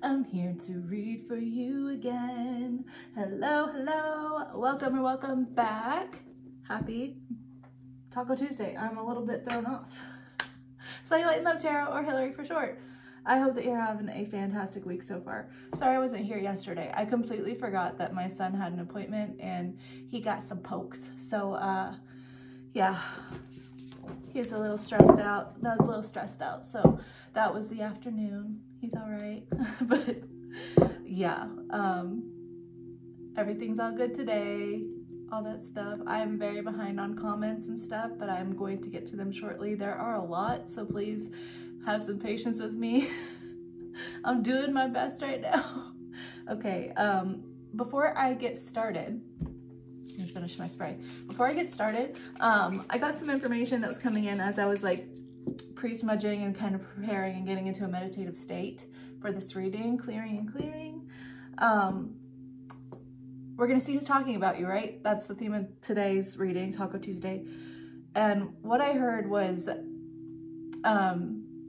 I'm here to read for you again. Hello, hello. Welcome or welcome back. Happy Taco Tuesday. I'm a little bit thrown off. Cellulite Love Tarot, or Hillary for short. I hope that you're having a fantastic week so far. Sorry I wasn't here yesterday. I completely forgot that my son had an appointment and he got some pokes. So, yeah, he's a little stressed out. I was a little stressed out. So that was the afternoon. He's all right. But yeah, everything's all good today. All that stuff. I'm very behind on comments and stuff, but I'm going to get to them shortly. There are a lot, so please have some patience with me. I'm doing my best right now. Okay, before I get started, let me finish my spray. Before I get started, I got some information that was coming in as I was like pre-smudging and kind of preparing and getting into a meditative state for this reading, clearing and clearing. We're gonna see who's talking about you, right? That's the theme of today's reading, Taco Tuesday. And what I heard was,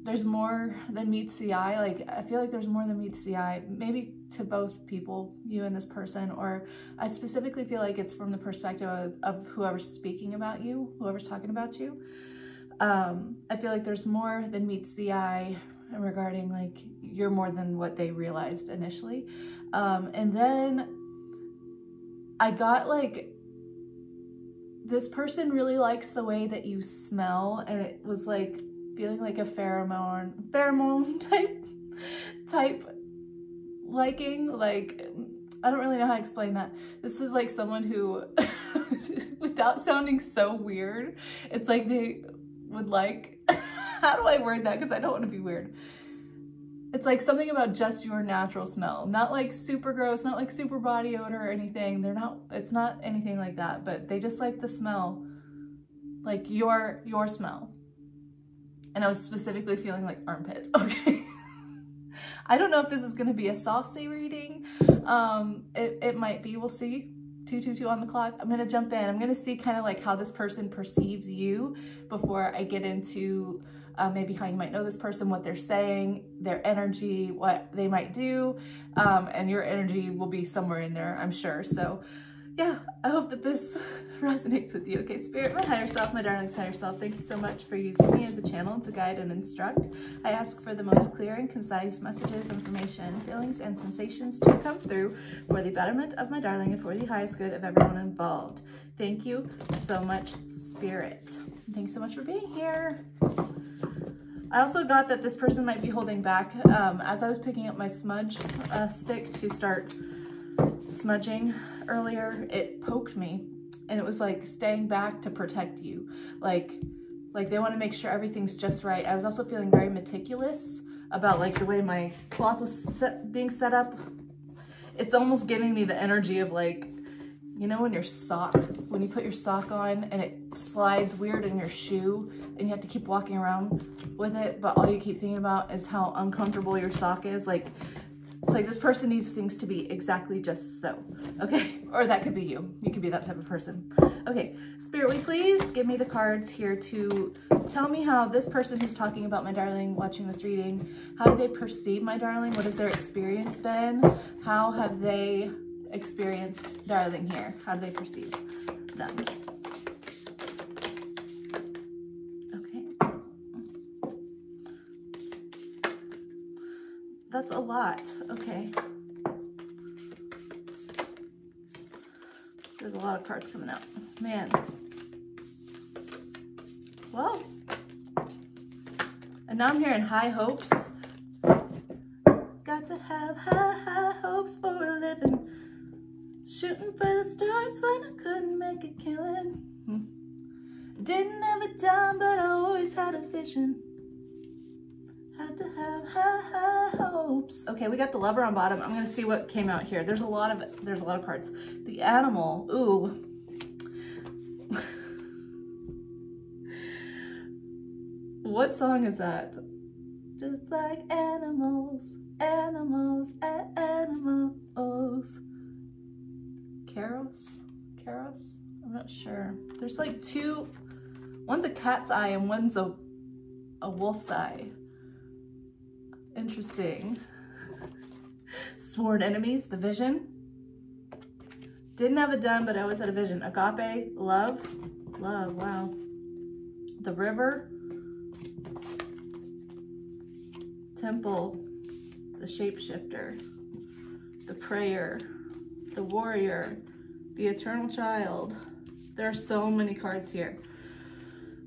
there's more than meets the eye. Like, I feel like there's more than meets the eye, maybe to both people, you and this person, or I specifically feel like it's from the perspective of whoever's speaking about you, whoever's talking about you. I feel like there's more than meets the eye regarding like, you're more than what they realized initially. And then I got like, this person really likes the way that you smell, and it was like feeling like a pheromone type liking. Like, I don't really know how to explain that. This is like someone who, without sounding so weird, it's like they would like, how do I word that? Because I don't want to be weird. It's like something about just your natural smell, not like super gross, not like super body odor or anything. It's not anything like that, but they just like the smell, like your smell. And I was specifically feeling like armpit, okay? I don't know if this is gonna be a saucy reading. It might be, we'll see. 222 on the clock. I'm gonna jump in. I'm gonna see kind of like how this person perceives you before I get into maybe how you might know this person, what they're saying, their energy, what they might do, and your energy will be somewhere in there, I'm sure. So yeah, I hope that this resonates with you. Okay, Spirit, my higher self, my darling's higher self, thank you so much for using me as a channel to guide and instruct. I ask for the most clear and concise messages, information, feelings, and sensations to come through for the betterment of my darling and for the highest good of everyone involved. Thank you so much, Spirit. Thanks so much for being here. I also got that this person might be holding back. As I was picking up my smudge stick to start smudging earlier, it poked me, and it was like staying back to protect you. Like they want to make sure everything's just right. I was also feeling very meticulous about like the way my cloth was being set up. It's almost giving me the energy of like, you know, when you put your sock on and it slides weird in your shoe and you have to keep walking around with it, but all you keep thinking about is how uncomfortable your sock is. Like, it's like this person needs things to be exactly just so, okay? Or that could be you. You could be that type of person. Okay, Spirit, will you please give me the cards here to tell me how this person who's talking about my darling watching this reading, how do they perceive my darling? What has their experience been? How have they experienced darling here? How do they perceive them? That's a lot. Okay. There's a lot of cards coming out. Man. Well. And now I'm hearing high hopes. Got to have high hopes for a living. Shooting for the stars when I couldn't make a killing. Didn't have a dime, but I always had a vision. Had to have high hopes. Okay, we got the Lover on bottom. I'm gonna see what came out here. There's a lot of cards. The Animal. Ooh. What song is that? Just like animals, animals, animals. Caros? I'm not sure. There's like two. One's a cat's eye and one's a wolf's eye. Interesting. Sworn enemies, the vision. Didn't have a done, but I always had a vision. Agape, love. Love, wow. The river. Temple. The shapeshifter. The prayer. The warrior. The eternal child. There are so many cards here.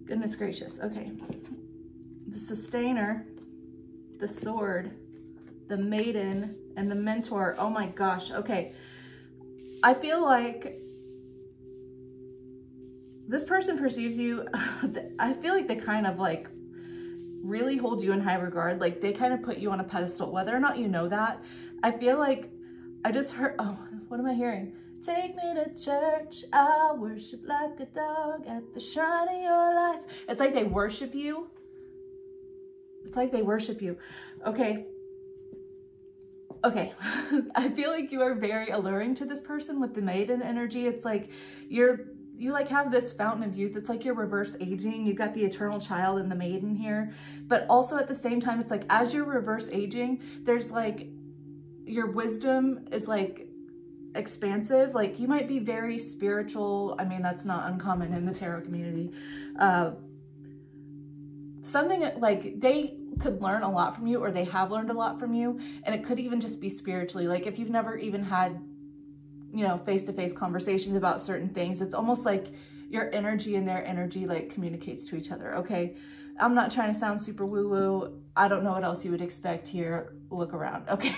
Goodness gracious. Okay. The sustainer. The sword. The maiden. And the mentor. Oh my gosh. Okay. I feel like this person perceives you, I feel like they kind of like really hold you in high regard. Like they kind of put you on a pedestal, whether or not you know that. I feel like I just heard, oh, what am I hearing? Take me to church, I'll worship like a dog at the shrine of your lies. It's like they worship you. It's like they worship you. Okay. Okay, I feel like you are very alluring to this person with the maiden energy. It's like you like have this fountain of youth. It's like you're reverse aging. You've got the eternal child and the maiden here. But also at the same time, it's like as you're reverse aging, there's like your wisdom is like expansive. Like you might be very spiritual. I mean, that's not uncommon in the tarot community. Something like they could learn a lot from you, or they have learned a lot from you, and it could even just be spiritually. Like if you've never even had, you know, face-to-face conversations about certain things, it's almost like your energy and their energy like communicates to each other. Okay, I'm not trying to sound super woo-woo. I don't know what else you would expect here. Look around. Okay.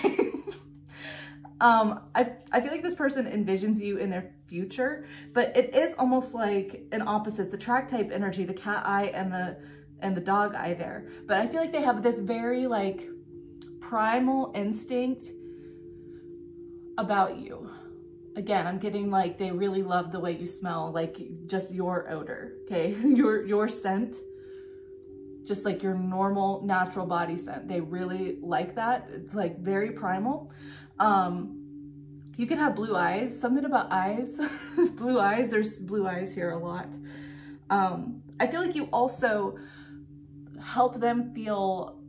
I feel like this person envisions you in their future, but it is almost like an opposites attract type energy, the cat eye and the dog eye there. But I feel like they have this very like primal instinct about you. Again, I'm getting like they really love the way you smell, like just your odor, okay? Your scent, just like your normal natural body scent. They really like that. It's like very primal. You can have blue eyes, something about eyes, blue eyes. There's blue eyes here a lot. I feel like you also help them feel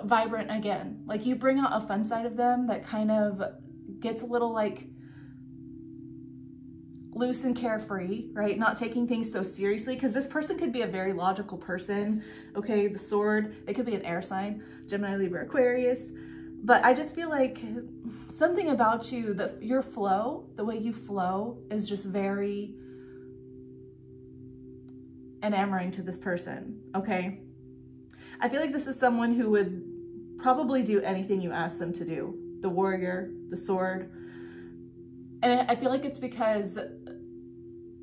vibrant again. Like you bring out a fun side of them that kind of gets a little like loose and carefree, right? Not taking things so seriously, because this person could be a very logical person. Okay, the sword, it could be an air sign, Gemini, Libra, Aquarius. But I just feel like something about you, your flow, the way you flow is just very enamoring to this person, okay? I feel like this is someone who would probably do anything you ask them to do. The warrior, the sword. And I feel like it's because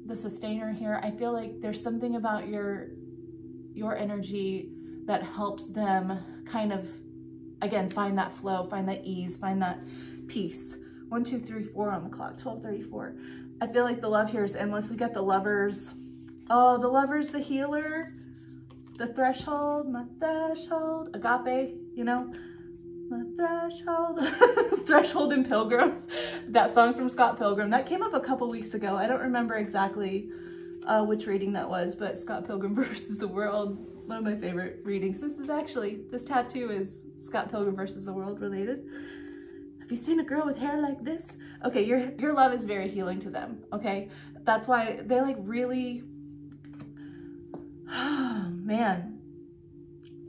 the sustainer here, I feel like there's something about your energy that helps them kind of, again, find that flow, find that ease, find that peace. 1, 2, 3, 4 on the clock, 12:34. I feel like the love here is endless. We got the lovers. Oh, the lover's the healer, the threshold, my threshold, agape, you know, my threshold, threshold and Pilgrim. That song's from Scott Pilgrim. That came up a couple weeks ago. I don't remember exactly which reading that was, but Scott Pilgrim versus the World, one of my favorite readings. This tattoo is Scott Pilgrim versus the World related. Have you seen a girl with hair like this? Okay, your love is very healing to them, okay? That's why they like really, man,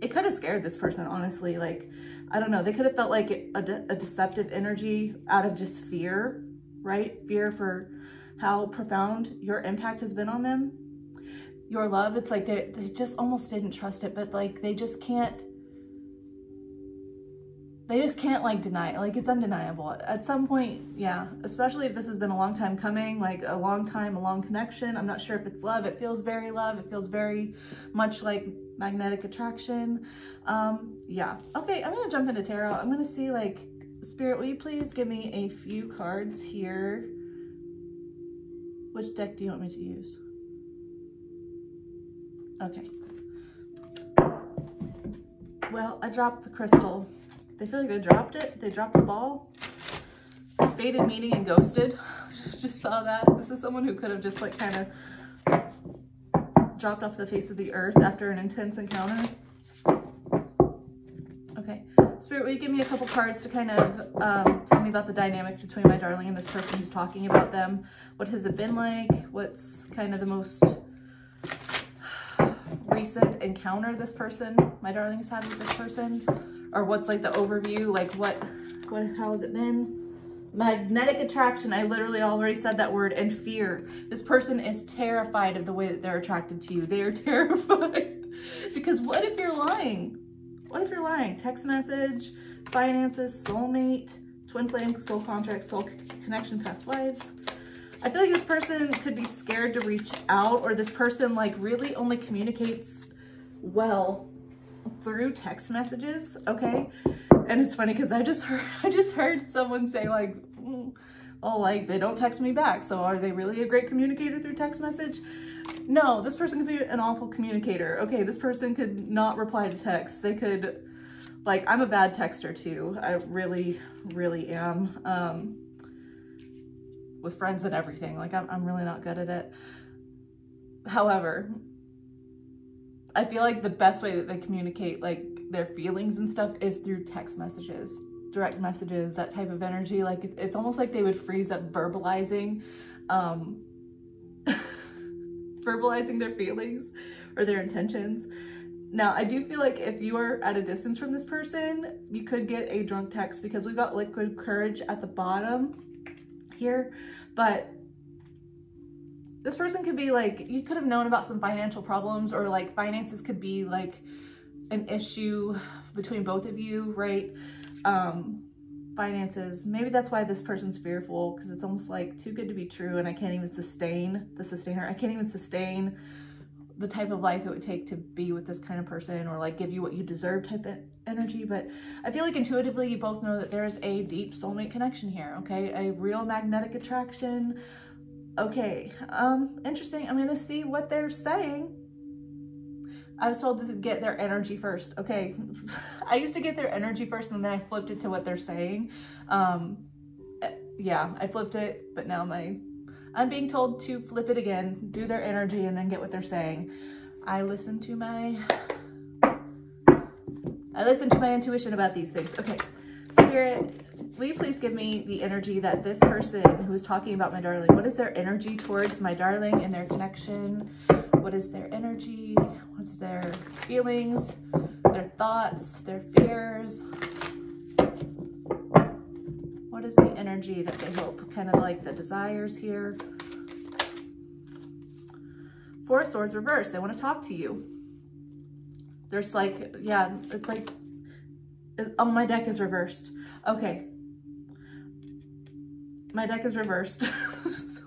it could have scared this person, honestly. Like, I don't know, they could have felt like a deceptive energy out of just fear, right? Fear for how profound your impact has been on them. Your love, it's like they just almost didn't trust it, but like they just can't like deny it. Like it's undeniable at some point. Yeah, especially if this has been a long time coming, like a long connection. I'm not sure if it's love. It feels very love. It feels very much like magnetic attraction. Yeah. Okay, I'm gonna jump into tarot. I'm gonna see, like, Spirit, will you please give me a few cards here? Which deck do you want me to use? Okay. Well, I dropped the crystal. They feel like they dropped it. They dropped the ball. Faded meaning and ghosted. Just saw that. This is someone who could have just like kind of dropped off the face of the earth after an intense encounter. Okay. Spirit, will you give me a couple cards to kind of tell me about the dynamic between my darling and this person who's talking about them? What has it been like? What's kind of the most recent encounter this person, my darling, has had with this person? Or what's like the overview? Like how has it been? Magnetic attraction. I literally already said that word. And fear. This person is terrified of the way that they're attracted to you. They are terrified. Because what if you're lying? What if you're lying? Text message, finances, soulmate, twin flame, soul contract, soul connection, past lives. I feel like this person could be scared to reach out, or this person like really only communicates well through text messages. Okay. And it's funny because I just heard someone say like, oh, like they don't text me back. So are they really a great communicator through text message? No, this person could be an awful communicator. Okay, this person could not reply to texts. They could, like, I'm a bad texter too. I really, really am. With friends and everything. Like I'm really not good at it. However, I feel like the best way that they communicate like their feelings and stuff is through text messages, direct messages, that type of energy. Like it's almost like they would freeze up verbalizing, verbalizing their feelings or their intentions. Now, I do feel like if you are at a distance from this person, you could get a drunk text because we've got liquid courage at the bottom here, but this person could be like, you could have known about some financial problems, or like finances could be like an issue between both of you, right? Finances, maybe that's why this person's fearful, because it's almost like too good to be true, and I can't even sustain the sustainer. I can't even sustain the type of life it would take to be with this kind of person, or like give you what you deserve type of energy. But I feel like intuitively you both know that there's a deep soulmate connection here, okay? A real magnetic attraction. Okay, interesting. I'm gonna see what they're saying. I was told to get their energy first. Okay, I used to get their energy first and then I flipped it to what they're saying. Yeah, I flipped it, but now I'm being told to flip it again, do their energy, and then get what they're saying. I listen to my intuition about these things. Okay, Spirit, will you please give me the energy that this person who's talking about my darling, what is their energy towards my darling and their connection? What is their energy? What's their feelings, their thoughts, their fears? What is the energy that they hope? Kind of like the desires here. Four of Swords reversed. They want to talk to you. There's like, yeah, it's like, oh, my deck is reversed. Okay. My deck is reversed.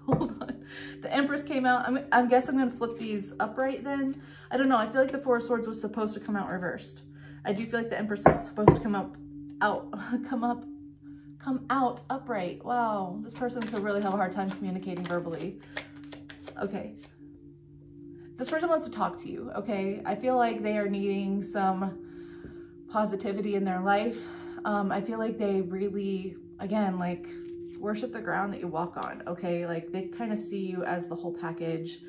Hold on. The Empress came out. I guess I'm going to flip these upright then. I don't know. I feel like the Four of Swords was supposed to come out reversed. I do feel like the Empress is supposed to come out upright. Wow. This person could really have a hard time communicating verbally. Okay. This person wants to talk to you, okay? I feel like they are needing some positivity in their life. I feel like they really, again, like, worship the ground that you walk on, okay? Like, they kind of see you as the whole package.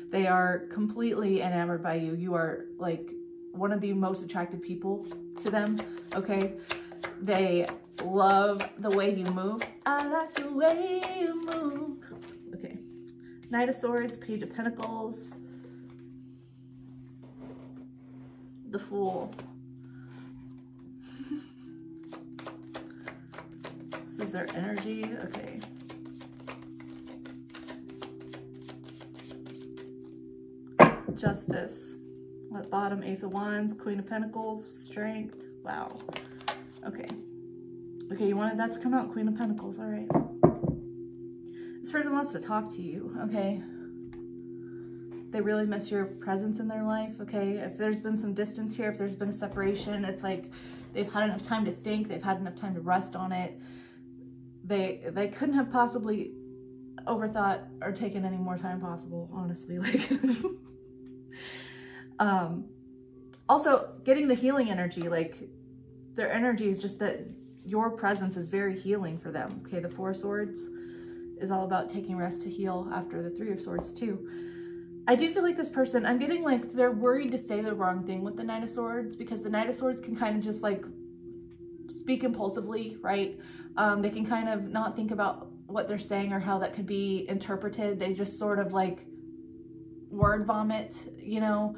They are completely enamored by you. You are, like, one of the most attractive people to them, okay? They love the way you move. I like the way you move. Okay. Knight of Swords, Page of Pentacles, the Fool. This is their energy. Okay. Justice. At bottom, Ace of Wands, Queen of Pentacles, Strength. Wow. Okay. Okay, you wanted that to come out, Queen of Pentacles. All right. This person wants to talk to you, okay? They really miss your presence in their life, okay? If there's been some distance here, if there's been a separation, it's like they've had enough time to think, they've had enough time to rest on it. They couldn't have possibly overthought or taken any more time possible, honestly. Like, also getting the healing energy, like their energy is just that your presence is very healing for them. Okay, the Four of Swords is all about taking rest to heal after the Three of Swords too. I do feel like this person, I'm getting like they're worried to say the wrong thing with the Knight of Swords, because the Knight of Swords can kind of just like speak impulsively, right? They can kind of not think about what they're saying or how that could be interpreted. They just sort of like word vomit, you know.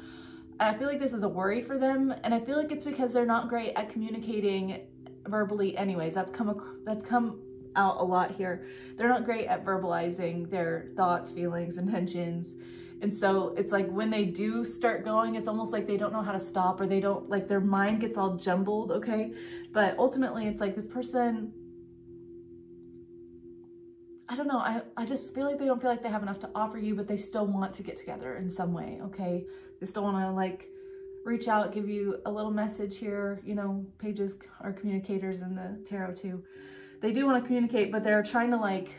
I feel like this is a worry for them, and I feel like it's because they're not great at communicating verbally anyways. That's come out a lot here. They're not great at verbalizing their thoughts, feelings, intentions. And so it's like when they do start going, it's almost like they don't know how to stop, or they don't, like, their mind gets all jumbled, okay? But ultimately it's like this person, I don't know, I just feel like they don't feel like they have enough to offer you, but they still want to get together in some way, okay? They still want to like reach out, give you a little message here. You know, pages are communicators in the tarot too. They do want to communicate, but they're trying to like,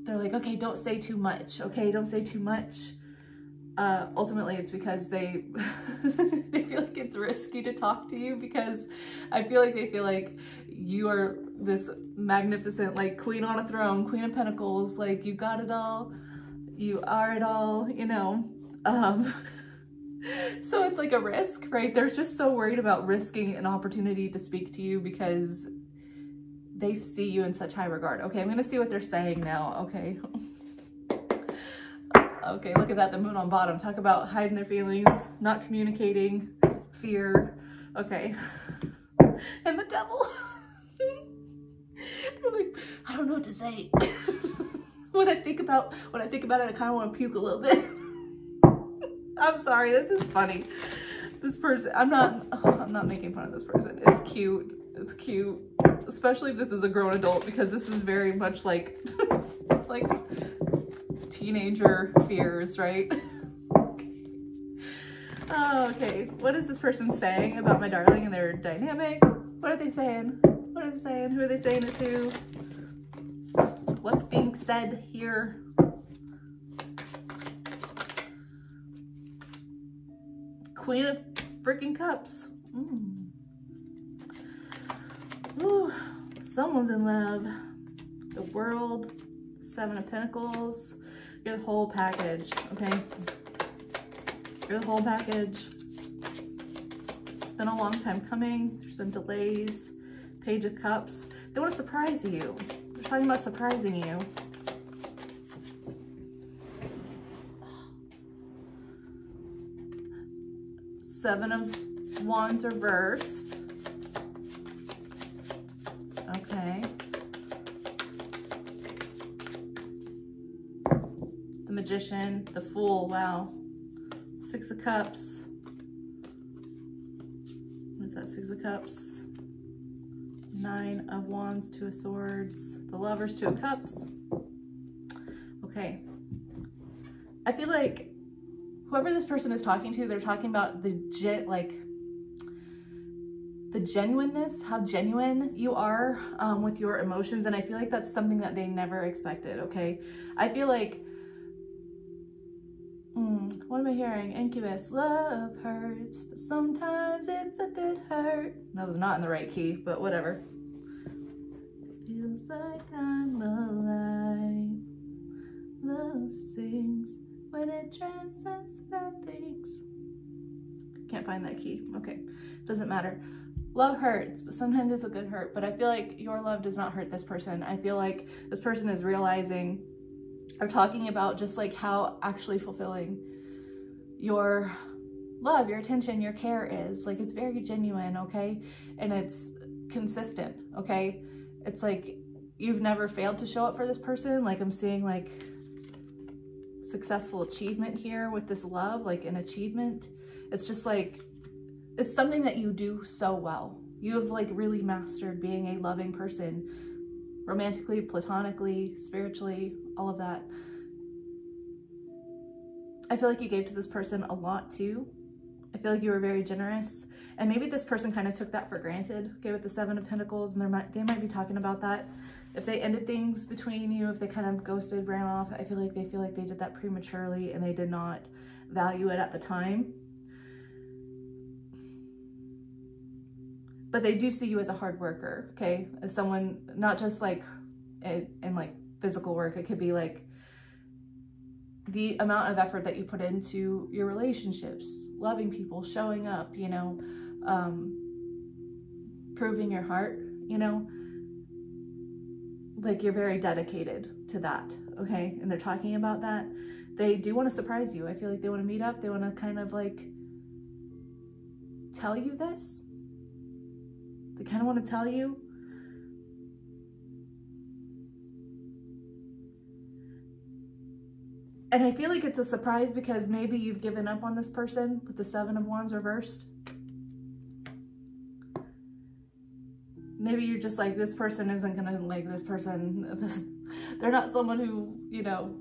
they're like, okay, don't say too much. Okay, don't say too much. Ultimately, it's because they they feel like it's risky to talk to you, because I feel like they feel like you are this magnificent, like, queen on a throne, queen of pentacles, like you got it all, you are it all, you know. So it's like a risk, right? They're just so worried about risking an opportunity to speak to you because they see you in such high regard. Okay, I'm gonna see what they're saying now, okay? Okay, look at that, the moon on bottom. Talk about hiding their feelings, not communicating, fear. Okay. And the devil. They're like, I don't know what to say. When I think about it, I kind of want to puke a little bit. I'm sorry, this is funny. This person, I'm not making fun of this person. It's cute. It's cute. Especially if this is a grown adult, because this is very much like like teenager fears, right? Oh, okay. What is this person saying about my darling and their dynamic? What are they saying? What are they saying? Who are they saying it to? What's being said here? Queen of freaking Cups. Ooh, someone's in love. The World, Seven of Pentacles. You're the whole package, okay? You're the whole package. It's been a long time coming. There's been delays. Page of Cups. They want to surprise you. They're talking about surprising you. Seven of Wands reversed. Okay. The Magician, the Fool, wow. Six of Cups. What is that, Six of Cups? Nine of Wands, Two of Swords. The Lovers, Two of Cups. Okay. I feel like whoever this person is talking to, they're talking about the genuineness, how genuine you are with your emotions. And I feel like that's something that they never expected, okay? I feel like, what am I hearing? Incubus, love hurts, but sometimes it's a good hurt. That was not in the right key, but whatever. Feels like I'm alive. Love sings when it transcends bad things. Can't find that key. Okay, doesn't matter. Love hurts, but sometimes it's a good hurt. But I feel like your love does not hurt this person. I feel like this person is realizing or talking about just like how actually fulfilling your love, your attention, your care is. Like, it's very genuine, okay? And it's consistent, okay? It's like you've never failed to show up for this person. Like, I'm seeing like successful achievement here with this love, like an achievement. It's just like, it's something that you do so well. You have like really mastered being a loving person, romantically, platonically, spiritually, all of that. I feel like you gave to this person a lot too. I feel like you were very generous, and maybe this person kind of took that for granted. Okay, with the Seven of Pentacles, and they might be talking about that. If they ended things between you, if they kind of ghosted, ran off, I feel like they did that prematurely and they did not value it at the time. But they do see you as a hard worker, okay? As someone, not just like in like physical work, it could be like the amount of effort that you put into your relationships, loving people, showing up, you know, proving your heart, you know, like you're very dedicated to that, okay? And they're talking about that. They do want to surprise you. I feel like they want to meet up. They want to kind of like tell you this. They kind of want to tell you. And I feel like it's a surprise because maybe you've given up on this person with the 7 of Wands reversed. Maybe you're just like, this person isn't gonna like this person. They're not someone who, you know,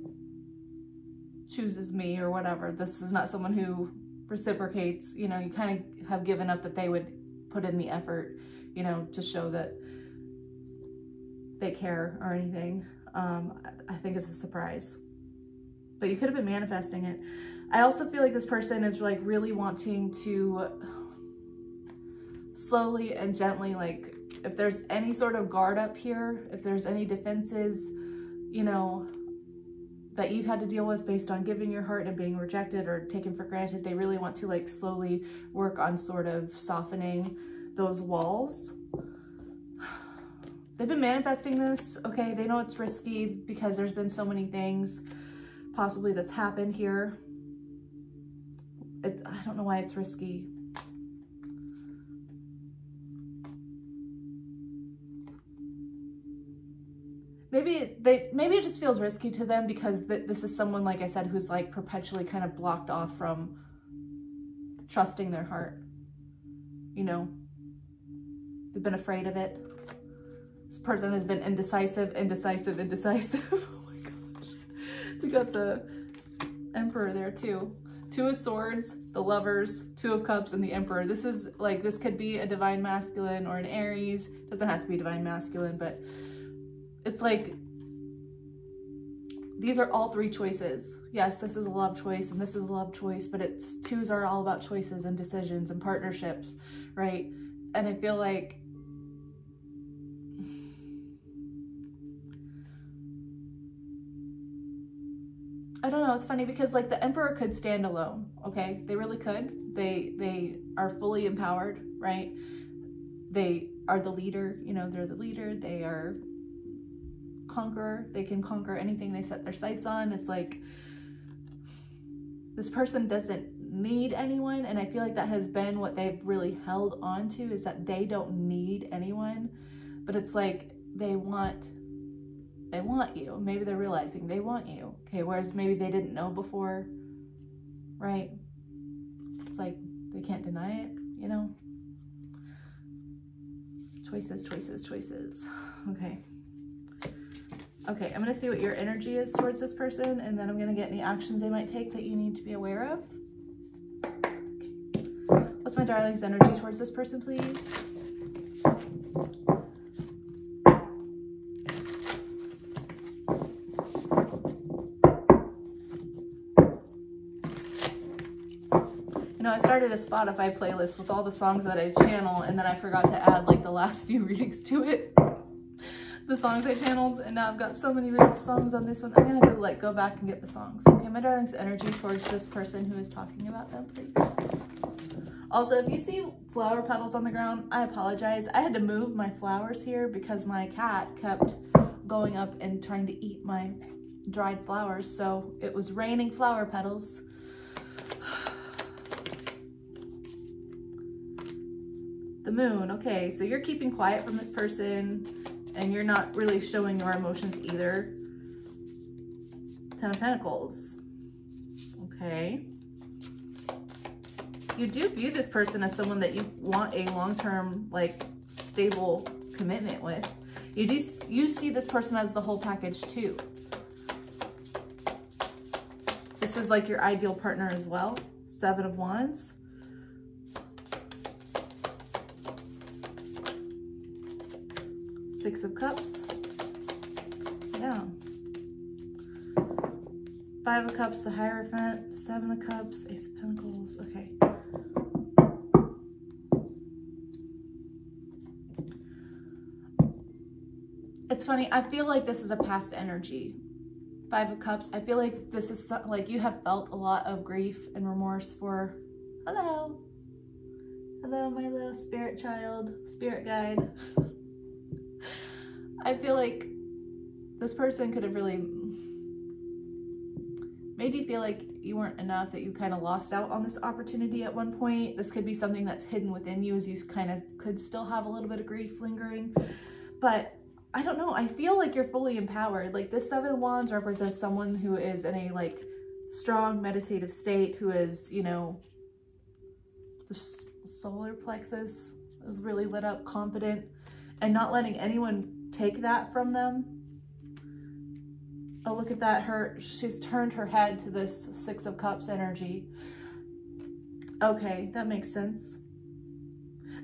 chooses me or whatever. This is not someone who reciprocates. You know, you kind of have given up that they would put in the effort, you know, to show that they care or anything. I think it's a surprise. But you could have been manifesting it. I also feel like this person is like really wanting to slowly and gently, like if there's any sort of guard up here, if there's any defenses, you know, that you've had to deal with based on giving your heart and being rejected or taken for granted, they really want to like slowly work on sort of softening those walls. They've been manifesting this, okay? They know it's risky because there's been so many things possibly that's happened here. I don't know why it's risky. Maybe it just feels risky to them because this is someone, like I said, who's like perpetually kind of blocked off from trusting their heart. You know, they've been afraid of it. This person has been indecisive. Oh my gosh. We got the Emperor there too. 2 of Swords, the Lovers, 2 of Cups, and the Emperor. This is like, this could be a Divine Masculine or an Aries. Doesn't have to be Divine Masculine, but it's like, these are all 3 choices. Yes, this is a love choice and this is a love choice, but it's 2s are all about choices and decisions and partnerships, right? And I feel like I don't know, it's funny because like the Emperor could stand alone, okay? They really could. They are fully empowered, right? They are the leader, you know, they're the leader. They are conqueror. They can conquer anything they set their sights on. It's like, this person doesn't need anyone. And I feel like that has been what they've really held on to, is that they don't need anyone. But it's like, they want you. Maybe they're realizing they want you. Okay, whereas maybe they didn't know before, right? It's like they can't deny it, you know? Choices. Okay. Okay, I'm gonna see what your energy is towards this person, and then I'm gonna get any actions they might take that you need to be aware of. Okay. What's my darling's energy towards this person, please? You know, I started a Spotify playlist with all the songs that I channel, and then I forgot to add like the last few readings to it. The songs I channeled, and now I've got so many songs on this one. I'm gonna have to like go back and get the songs. Okay, my darling's energy towards this person who is talking about them, please. Also, if you see flower petals on the ground, I apologize. I had to move my flowers here because my cat kept going up and trying to eat my dried flowers, so it was raining flower petals. The Moon. Okay, so you're keeping quiet from this person and you're not really showing your emotions either. 10 of Pentacles. Okay. You do view this person as someone that you want a long-term, like, stable commitment with. You see this person as the whole package too. This is like your ideal partner as well. 7 of Wands. Six of Cups. Yeah. 5 of Cups, the Hierophant. 7 of Cups, Ace of Pentacles. Okay. It's funny, I feel like this is a past energy. 5 of Cups, I feel like this is like you have felt a lot of grief and remorse for, hello, Hello, my little spirit child, spirit guide. I feel like this person could have really made you feel like you weren't enough, that you kind of lost out on this opportunity at one point. This could be something that's hidden within you, as you kind of could still have a little bit of grief lingering. But I don't know, I feel like you're fully empowered. Like this Seven of Wands represents someone who is in a like strong meditative state, who is, you know, the solar plexus is really lit up, confident, and not letting anyone take that from them. Oh, look at that, she's turned her head to this Six of Cups energy. Okay, that makes sense.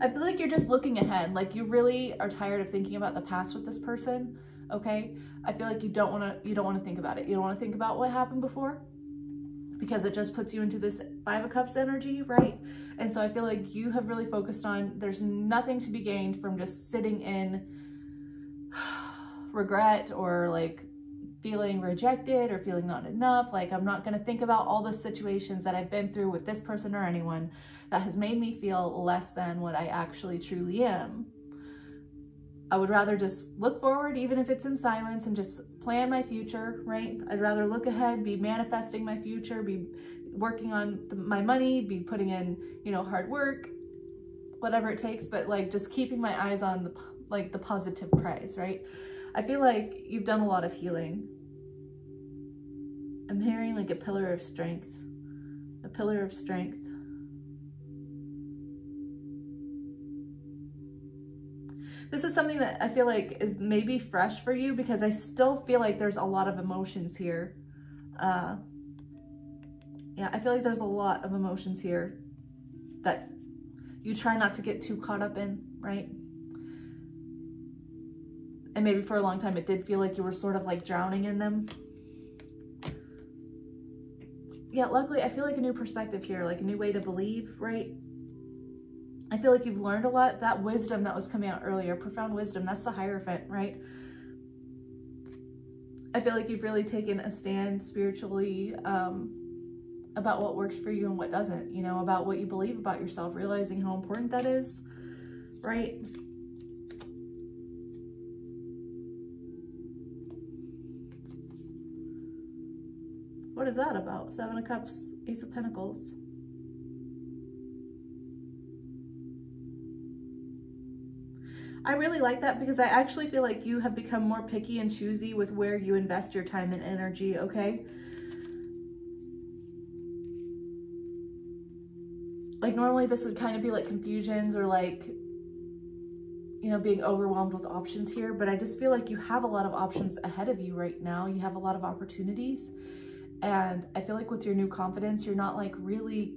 I feel like you're just looking ahead, like you really are tired of thinking about the past with this person, okay? I feel like you don't want to think about it. You don't want to think about what happened before, because it just puts you into this Five of Cups energy, right? And so I feel like you have really focused on, there's nothing to be gained from just sitting in regret or like feeling rejected or feeling not enough. Like, I'm not going to think about all the situations that I've been through with this person or anyone that has made me feel less than what I actually truly am. I would rather just look forward, even if it's in silence, and just plan my future, right? I'd rather look ahead, be manifesting my future, be working on my money, be putting in, you know, hard work, whatever it takes, but like just keeping my eyes on the positive prize, right? I feel like you've done a lot of healing. I'm hearing like a pillar of strength, a pillar of strength. This is something that I feel like is maybe fresh for you, because I still feel like there's a lot of emotions here. Yeah, I feel like there's a lot of emotions here that you try not to get too caught up in, right? And maybe for a long time it did feel like you were sort of like drowning in them. Yeah, luckily I feel like a new perspective here, like a new way to believe, right? I feel like you've learned a lot. That wisdom that was coming out earlier, profound wisdom, that's the Hierophant, right? I feel like you've really taken a stand spiritually about what works for you and what doesn't, you know, about what you believe about yourself, realizing how important that is, right? What is that about? Seven of Cups, Ace of Pentacles. I really like that, because I actually feel like you have become more picky and choosy with where you invest your time and energy, okay? Like normally this would kind of be like confusions or like, you know, being overwhelmed with options here, but I just feel like you have a lot of options ahead of you right now. You have a lot of opportunities, and I feel like with your new confidence, you're not really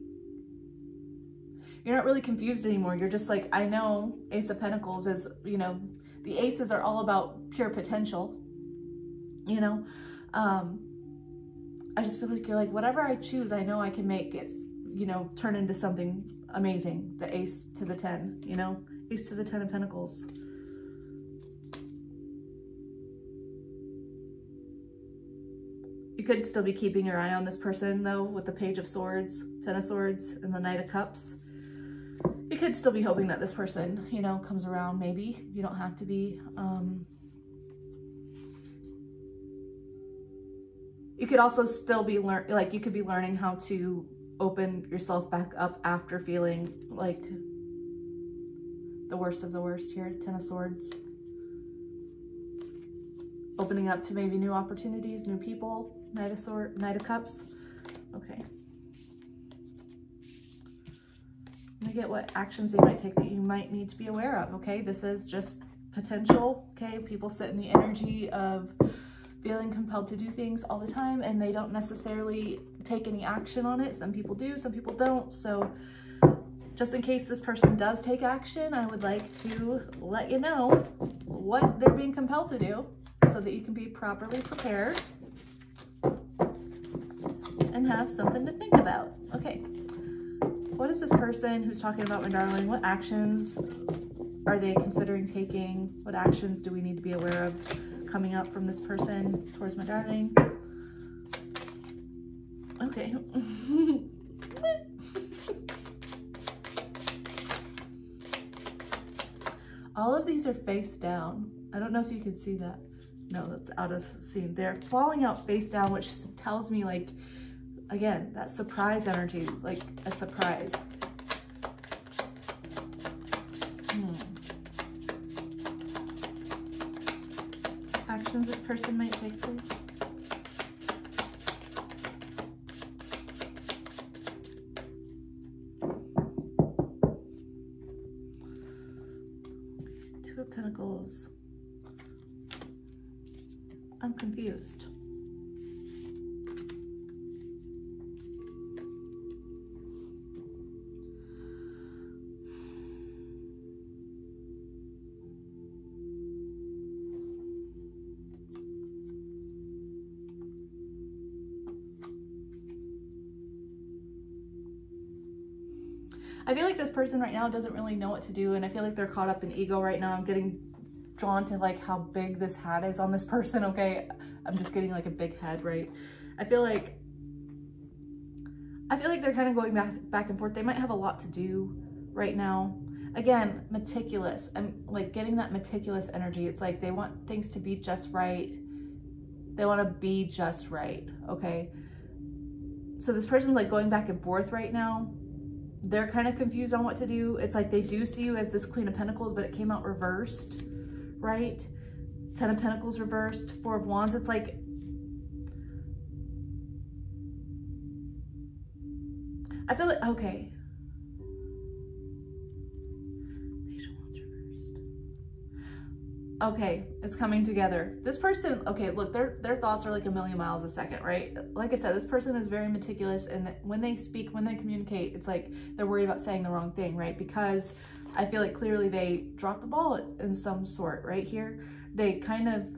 confused anymore. You're just like, I know Ace of Pentacles is, you know, the aces are all about pure potential, you know? I just feel like you're like, whatever I choose, I know I can make it, you know, turn into something amazing. The Ace to the 10, you know? Ace to the 10 of Pentacles. You could still be keeping your eye on this person though, with the Page of Swords, 10 of Swords, and the Knight of Cups. You could still be hoping that this person, you know, comes around, maybe. You don't have to be. You could also still be you could be learning how to open yourself back up after feeling like the worst of the worst here, 10 of Swords. Opening up to maybe new opportunities, new people, Knight of Cups. Okay. Let me get what actions they might take that you might need to be aware of, okay? This is just potential, okay? People sit in the energy of feeling compelled to do things all the time, and they don't necessarily take any action on it. Some people do, some people don't. So just in case this person does take action, I would like to let you know what they're being compelled to do so that you can be properly prepared and have something to think about. Okay. What is this person who's talking about my darling? What actions are they considering taking? What actions do we need to be aware of coming up from this person towards my darling? Okay. All of these are face down. I don't know if you can see that. No, that's out of scene. They're falling out face down, which tells me, like, again, that surprise energy, like a surprise. Actions this person might take, please. Two of Pentacles. I'm confused. I feel like this person right now doesn't really know what to do, and I feel like they're caught up in ego right now. I'm getting drawn to like how big this hat is on this person, okay? I'm just getting like a big head, right? I feel like they're kind of going back and forth. They might have a lot to do right now. Again, meticulous. I'm like getting that meticulous energy. It's like they want things to be just right. They want to be just right, okay? So this person's like going back and forth right now. They're kind of confused on what to do. It's like they do see you as this Queen of Pentacles, but it came out reversed, right? 10 of Pentacles reversed, 4 of Wands. It's like, I feel like, okay. Page of Wands reversed. Okay, it's coming together. This person, okay, look, their thoughts are like a million miles a second, right? Like I said, this person is very meticulous, and when they speak, when they communicate, it's like they're worried about saying the wrong thing, right? Because I feel like clearly they dropped the ball in some sort right here. They kind of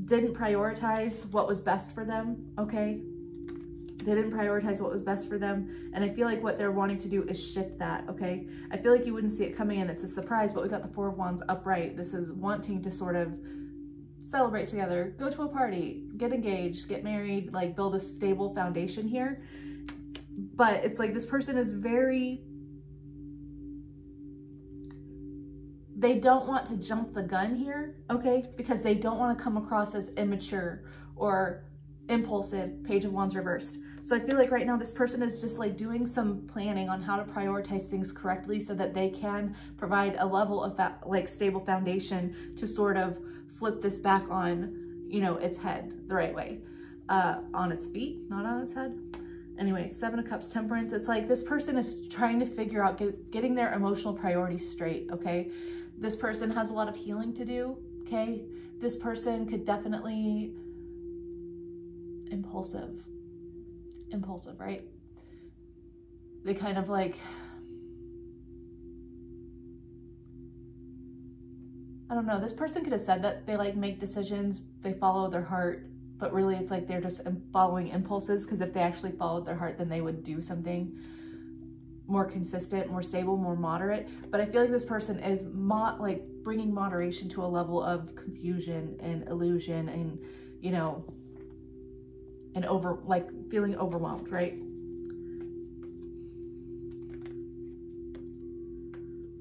didn't prioritize what was best for them, okay? They didn't prioritize what was best for them. And I feel like what they're wanting to do is shift that, okay? I feel like you wouldn't see it coming in. It's a surprise, but we got the 4 of Wands upright. This is wanting to sort of celebrate together, go to a party, get engaged, get married, like build a stable foundation here. But it's like this person is very, they don't want to jump the gun here, okay? Because they don't want to come across as immature or impulsive. Page of Wands reversed. So I feel like right now this person is just like doing some planning on how to prioritize things correctly so that they can provide a level of like stable foundation to sort of flip this back on, you know, its head the right way, on its feet, not on its head. Anyway, 7 of Cups, Temperance. It's like this person is trying to figure out getting their emotional priorities straight, okay? This person has a lot of healing to do, okay? This person could definitely impulsive, right? They kind of like, I don't know, this person could have said that they like make decisions, they follow their heart, but really it's like they're just following impulses, because if they actually followed their heart, then they would do something more consistent, more stable, more moderate. But I feel like this person is like bringing moderation to a level of confusion and illusion and, you know, and like feeling overwhelmed, right?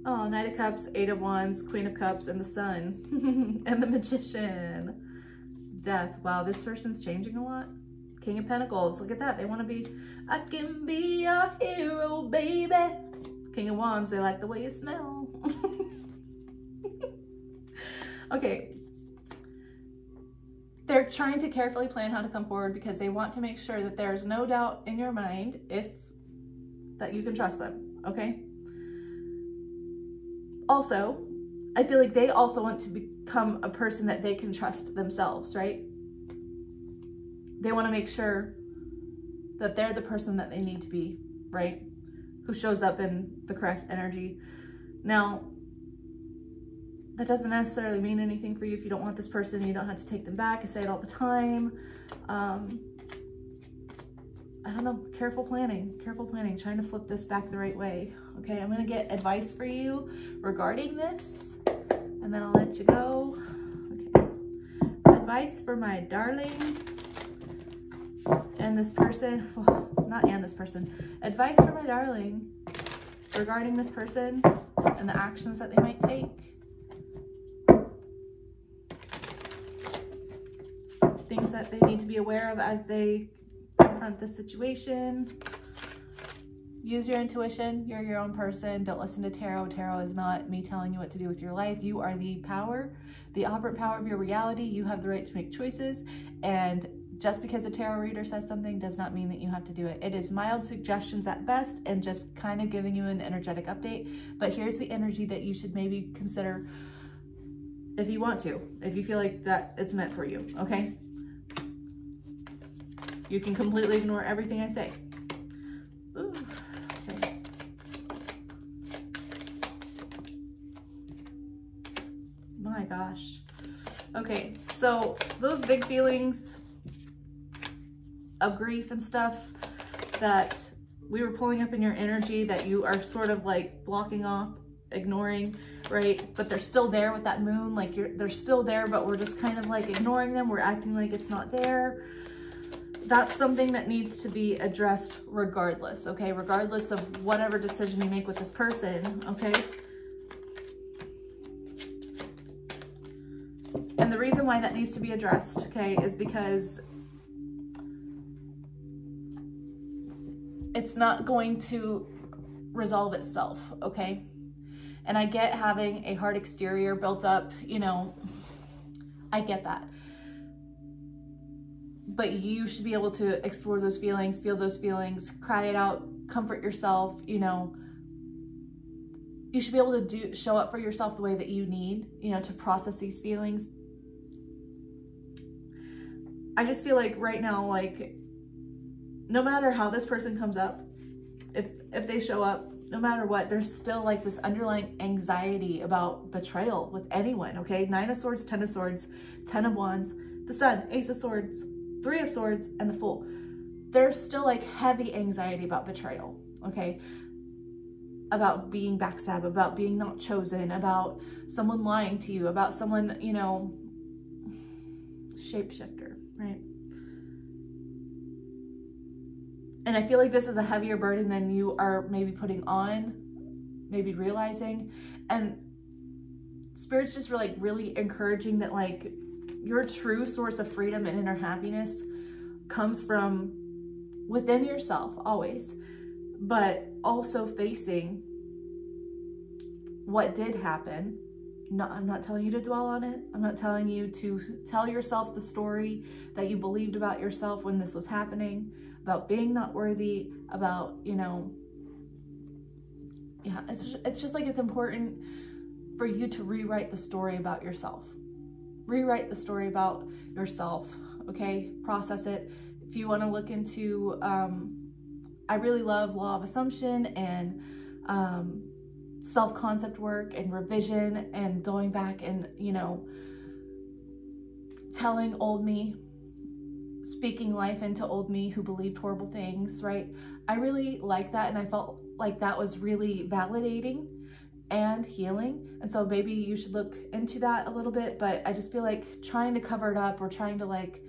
Oh, Knight of Cups, 8 of Wands, Queen of Cups, and the Sun, and the Magician. Death. Wow, this person's changing a lot. King of Pentacles, look at that. They want to be, I can be your hero, baby. King of Wands, they like the way you smell. Okay. They're trying to carefully plan how to come forward because they want to make sure that there's no doubt in your mind that you can trust them, okay? Also, I feel like they also want to become a person that they can trust themselves, right? They want to make sure that they're the person that they need to be, right? Who shows up in the correct energy. Now, that doesn't necessarily mean anything for you if you don't want this person. You don't have to take them back. I say it all the time. I don't know, careful planning, trying to flip this back the right way. Okay, I'm gonna get advice for you regarding this, and then I'll let you go. Okay, advice for my darling and this person, well, not and this person. Advice for my darling regarding this person and the actions that they might take. Things that they need to be aware of as they confront the situation. Use your intuition. You're your own person. Don't listen to tarot. Tarot is not me telling you what to do with your life. You are the power, the operant power of your reality. You have the right to make choices. And just because a tarot reader says something does not mean that you have to do it. It is mild suggestions at best and just kind of giving you an energetic update. But here's the energy that you should maybe consider if you want to, if you feel like that it's meant for you, okay? You can completely ignore everything I say. Ooh, okay. My gosh. Okay, so those big feelings of grief and stuff that we were pulling up in your energy that you are sort of like blocking off, ignoring, right? But they're still there with that moon, like they're still there, but we're just kind of like ignoring them. We're acting like it's not there. That's something that needs to be addressed regardless, okay? Regardless of whatever decision you make with this person, okay? And the reason why that needs to be addressed, okay, is because it's not going to resolve itself, okay? And I get having a hard exterior built up, you know, I get that. But you should be able to explore those feelings, feel those feelings, cry it out, comfort yourself, you know. You should be able to show up for yourself the way that you need, you know, to process these feelings. I just feel like right now, like, no matter how this person comes up, if they show up, no matter what, there's still like this underlying anxiety about betrayal with anyone, okay? 9 of Swords, 10 of Swords, 10 of Wands, the Sun, Ace of Swords, 3 of Swords, and the Fool. There's still like heavy anxiety about betrayal, okay? About being backstabbed, about being not chosen, about someone lying to you, about someone, you know, shapeshifter, right? And I feel like this is a heavier burden than you are maybe putting on, maybe realizing. And Spirit's just really encouraging that like your true source of freedom and inner happiness comes from within yourself always, but also facing what did happen. I'm not telling you to dwell on it. I'm not telling you to tell yourself the story that you believed about yourself when this was happening, about being not worthy, about, you know, yeah, it's just like it's important for you to rewrite the story about yourself. Rewrite the story about yourself, okay? Process it. If you want to look into, I really love law of assumption and self-concept work and revision and going back and, you know, telling old me, speaking life into old me who believed horrible things, right? I really like that, and I felt like that was really validating and healing. And so maybe you should look into that a little bit, but I just feel like trying to cover it up or trying to like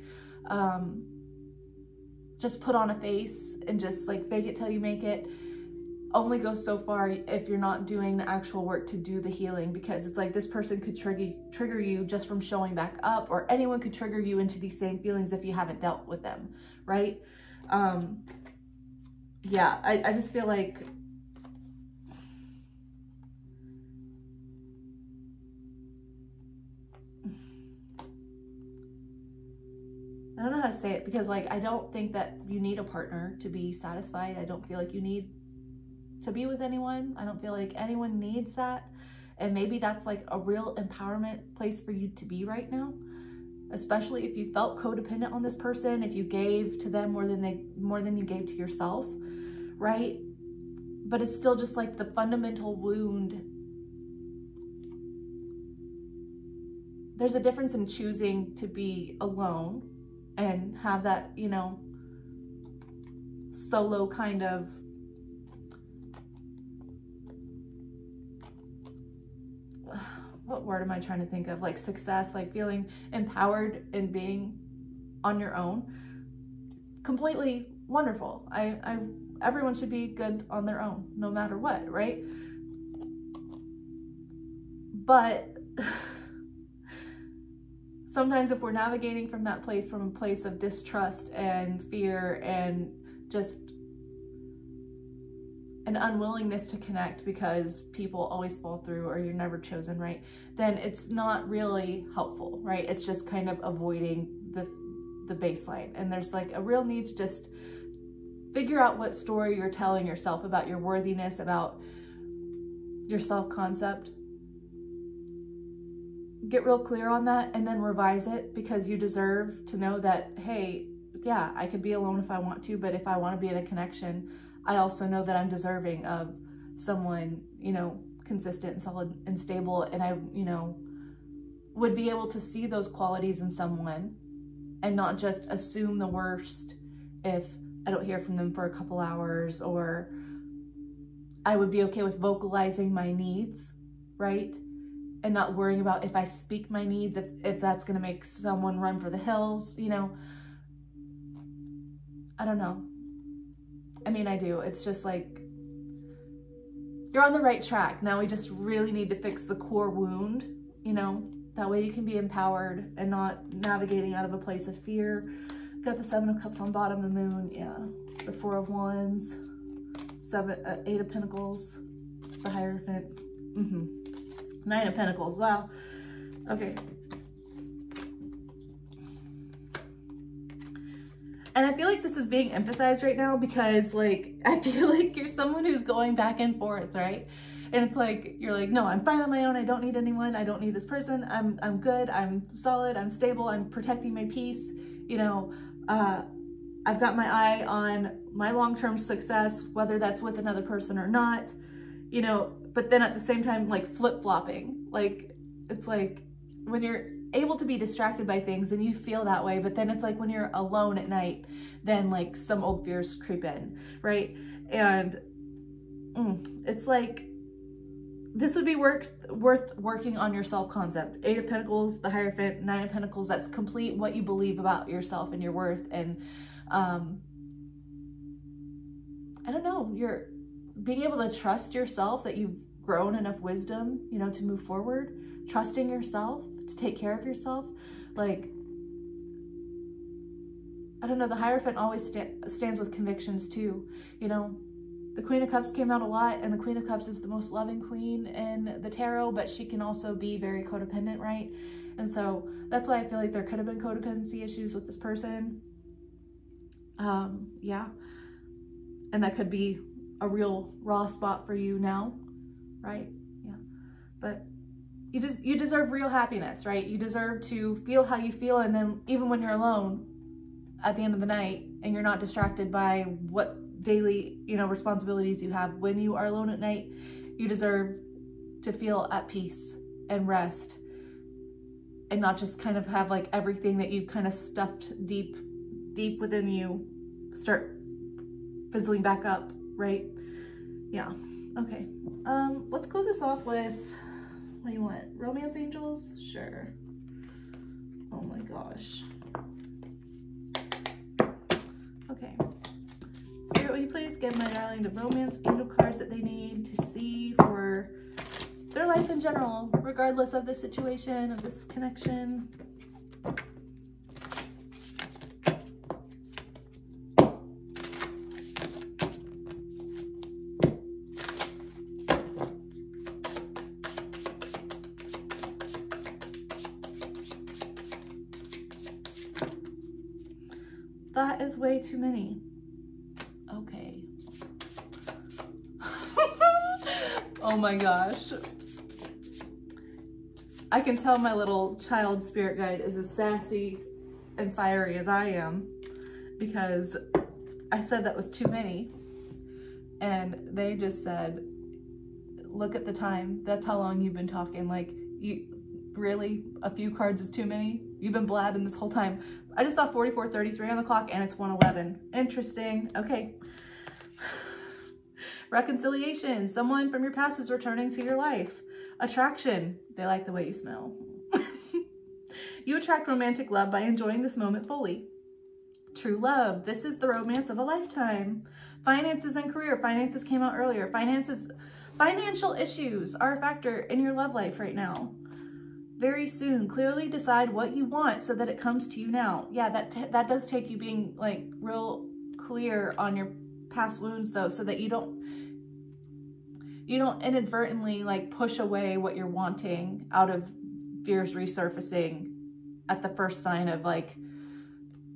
just put on a face and just like fake it till you make it only goes so far if you're not doing the actual work to do the healing, because it's like this person could trigger you just from showing back up, or anyone could trigger you into these same feelings if you haven't dealt with them, right? Yeah, I just feel like I don't know how to say it, because like I don't think that you need a partner to be satisfied. I don't feel like you need to be with anyone. I don't feel like anyone needs that. And maybe that's like a real empowerment place for you to be right now, especially if you felt codependent on this person, if you gave to them more than you gave to yourself, right? But it's still just like the fundamental wound. There's a difference in choosing to be alone and have that, you know, solo kind of what word am I trying to think of? Like success, like feeling empowered and being on your own. Completely wonderful. Everyone should be good on their own, no matter what, right? But sometimes if we're navigating from that place, from a place of distrust and fear and just an unwillingness to connect because people always fall through or you're never chosen, right? Then it's not really helpful, right? It's just kind of avoiding the baseline. And there's like a real need to just figure out what story you're telling yourself about your worthiness, about your self-concept. Get real clear on that and then revise it, because you deserve to know that, hey, yeah, I could be alone if I want to, but if I want to be in a connection, I also know that I'm deserving of someone, you know, consistent and solid and stable. And I, you know, would be able to see those qualities in someone and not just assume the worst if I don't hear from them for a couple hours, or I would be okay with vocalizing my needs, right? And not worrying about if I speak my needs, if that's going to make someone run for the hills, you know. I don't know. I mean, I do. It's just like, you're on the right track. Now we just really need to fix the core wound, you know. That way you can be empowered and not navigating out of a place of fear. Got the 7 of Cups on bottom of the moon. Yeah. The 4 of Wands. 8 of Pentacles. The Hierophant. 9 of Pentacles. Wow. Okay. And I feel like this is being emphasized right now because, like, I feel like you're someone who's going back and forth, right? And it's like, you're like, no, I'm fine on my own. I don't need anyone. I don't need this person. I'm good. I'm solid. I'm stable. I'm protecting my peace. You know, I've got my eye on my long-term success, whether that's with another person or not, you know, but then at the same time, like, flip-flopping. Like, it's like when you're able to be distracted by things, then you feel that way. But then it's like when you're alone at night, then like some old fears creep in, right? And it's like, this would be worth working on your self-concept. 8 of Pentacles, the Hierophant, 9 of Pentacles, that's complete what you believe about yourself and your worth. And I don't know, you're being able to trust yourself, that you've grown enough wisdom, you know, to move forward, trusting yourself, to take care of yourself. Like, I don't know, the Hierophant always stands with convictions too, you know. The Queen of Cups came out a lot, and the Queen of Cups is the most loving queen in the tarot, but she can also be very codependent, right? And so that's why I feel like there could have been codependency issues with this person. Yeah. And that could be a real raw spot for you now, right? Yeah. But you deserve real happiness, right? You deserve to feel how you feel, and then even when you're alone at the end of the night and you're not distracted by what daily, you know, responsibilities you have, when you are alone at night, you deserve to feel at peace and rest, and not just kind of have like everything that you kind of stuffed deep within you start fizzling back up, right? Yeah. Okay. Let's close this off with, what do you want? Romance angels? Sure. Oh my gosh. Okay. Spirit, will you please give my darling the romance angel cards that they need to see for their life in general, regardless of the situation, of this connection. That is way too many. Okay. Oh my gosh. I can tell my little child spirit guide is as sassy and fiery as I am, because I said that was too many. And they just said, look at the time. That's how long you've been talking. Like, you really, a few cards is too many? You've been blabbing this whole time. I just saw 44:33 on the clock and it's 1:11. Interesting. Okay. Reconciliation. Someone from your past is returning to your life. Attraction. They like the way you smell. You attract romantic love by enjoying this moment fully. True love. This is the romance of a lifetime. Finances and career. Finances came out earlier. Finances Financial issues are a factor in your love life right now. Very soon. Clearly decide what you want so that it comes to you now. Yeah, that does take you being like real clear on your past wounds though, so that you don't inadvertently like push away what you're wanting out of fears resurfacing at the first sign of like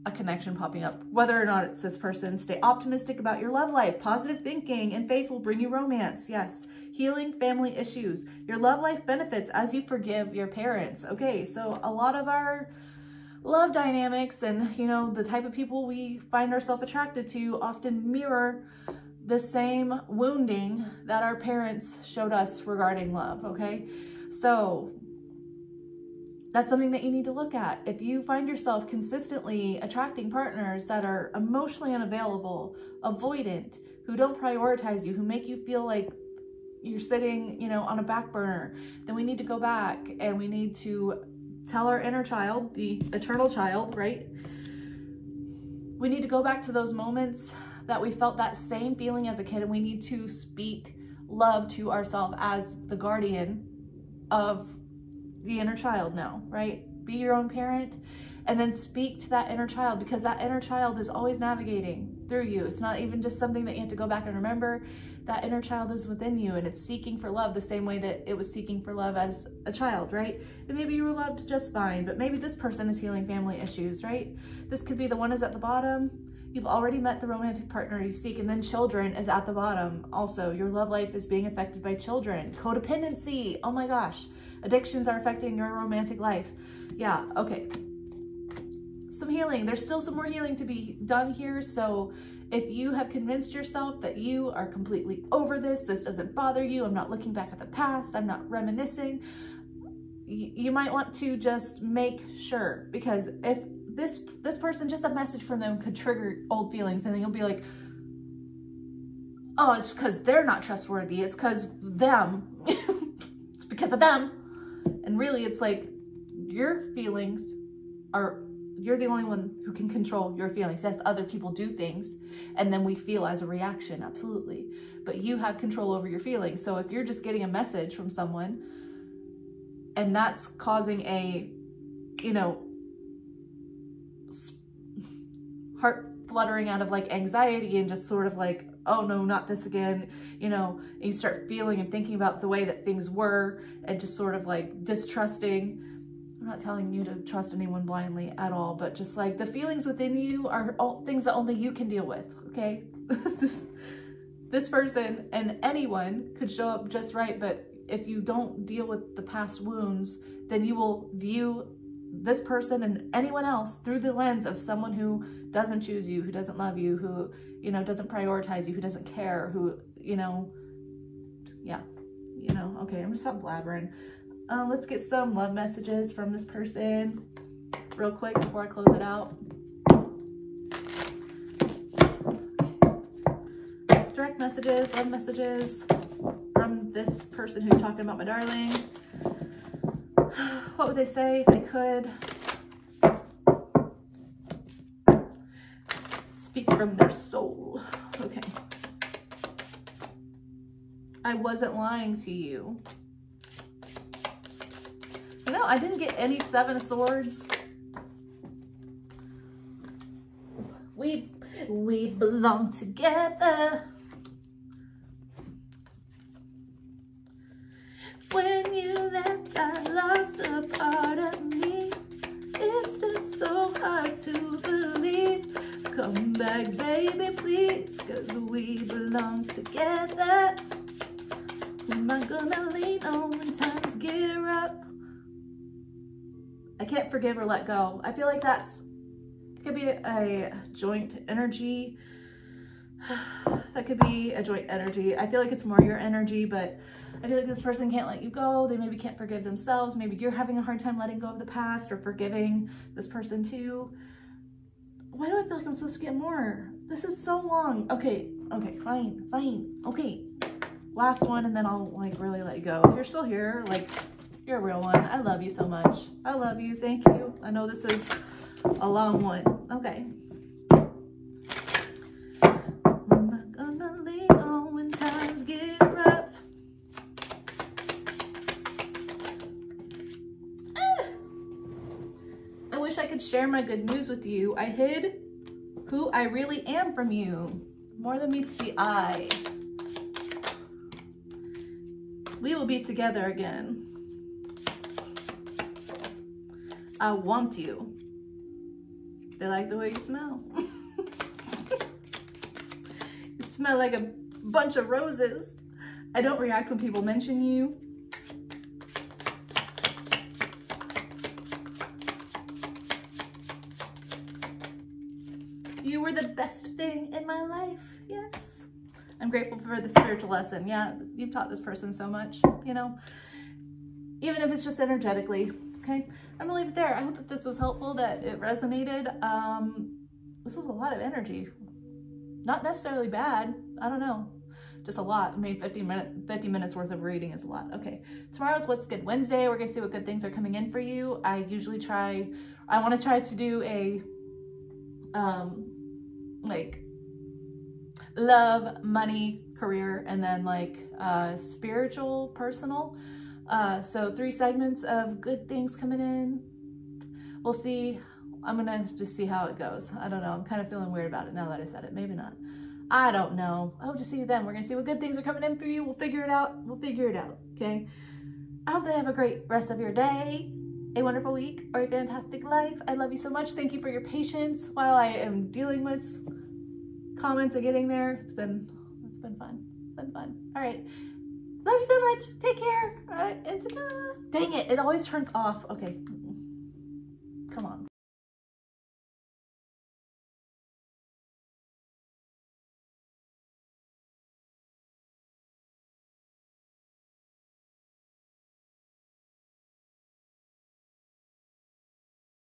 a connection popping up. Whether or not it's this person, stay optimistic about your love life. Positive thinking and faith will bring you romance. Yes. Healing family issues. Your love life benefits as you forgive your parents. Okay, so a lot of our love dynamics and, you know, the type of people we find ourselves attracted to often mirror the same wounding that our parents showed us regarding love, okay? So that's something that you need to look at. If you find yourself consistently attracting partners that are emotionally unavailable, avoidant, who don't prioritize you, who make you feel like you're sitting, you know, on a back burner, then we need to go back and we need to tell our inner child, the eternal child, right? We need to go back to those moments that we felt that same feeling as a kid, and we need to speak love to ourselves as the guardian of the inner child now, right? Be your own parent and then speak to that inner child, because that inner child is always navigating through you. It's not even just something that you have to go back and remember. That inner child is within you and it's seeking for love the same way that it was seeking for love as a child, right? And maybe you were loved just fine, but maybe this person is healing family issues, right? This could be the one is at the bottom. You've already met the romantic partner you seek, and then children is at the bottom. Also, your love life is being affected by children. Codependency, oh my gosh. Addictions are affecting your romantic life. Yeah, okay. Some healing. There's still some more healing to be done here. So if you have convinced yourself that you are completely over this doesn't bother you, I'm not looking back at the past, I'm not reminiscing, you might want to just make sure, because if this person, just a message from them could trigger old feelings, and then you'll be like, oh, it's because they're not trustworthy, it's because them, it's because of them. And really it's like, your feelings are, you're the only one who can control your feelings. Yes, other people do things and then we feel as a reaction, absolutely. But you have control over your feelings. So if you're just getting a message from someone and that's causing a, you know, heart fluttering out of like anxiety and just sort of like, oh no, not this again, you know, and you start feeling and thinking about the way that things were and just sort of like distrusting. I'm not telling you to trust anyone blindly at all, but just like the feelings within you are all things that only you can deal with, okay? This person and anyone could show up just right, but if you don't deal with the past wounds, then you will view this person and anyone else through the lens of someone who doesn't choose you, who doesn't love you, who, you know, doesn't prioritize you, who doesn't care, who, you know, yeah, you know, okay, I'm gonna stop blabbering. Let's get some love messages from this person real quick before I close it out. Direct messages, love messages from this person who's talking about my darling. What would they say if they could? Speak from their soul. Okay. I wasn't lying to you. You know, I didn't get any Seven of Swords. We belong together. When you left, I lost a part of me. It's just so hard to believe. Come back, baby, please, 'cause we belong together. Who am I gonna lean on when times get rough? I can't forgive or let go. I feel like it could be a joint energy. That could be a joint energy. I feel like it's more your energy, but I feel like this person can't let you go. They maybe can't forgive themselves. Maybe you're having a hard time letting go of the past or forgiving this person too. Why do I feel like I'm supposed to get more? This is so long. Okay, fine. Okay, last one and then I'll like really let you go. If you're still here, like, you're a real one. I love you so much. I love you. Thank you. I know this is a long one. Okay. Am I gonna lean on when times get rough? wish I could share my good news with you. I hid who I really am from you. More than meets the eye. We will be together again. I want you. They like the way you smell. You smell like a bunch of roses. I don't react when people mention you. You were the best thing in my life. Yes. I'm grateful for the spiritual lesson. Yeah, you've taught this person so much, you know, even if it's just energetically. Okay, I'm gonna leave it there. I hope that this was helpful, that it resonated. This was a lot of energy. Not necessarily bad. I don't know. Just a lot. I mean, 50 minutes worth of reading is a lot. Okay, tomorrow's What's Good Wednesday. We're gonna see what good things are coming in for you. I want to try to do a, like love, money, career, and then like spiritual, personal. So 3 segments of good things coming in. We'll see. I'm gonna just see how it goes. I don't know. I'm kind of feeling weird about it now that I said it. Maybe not. I don't know. I hope to see you then. We're gonna see what good things are coming in for you. We'll figure it out. We'll figure it out. Okay. I hope that you have a great rest of your day, a wonderful week, or a fantastic life. I love you so much. Thank you for your patience while I am dealing with comments and getting there. It's been fun. It's been fun. All right. Love you so much. Take care. All right. And ta-da. Dang it. It always turns off. Okay. Come on.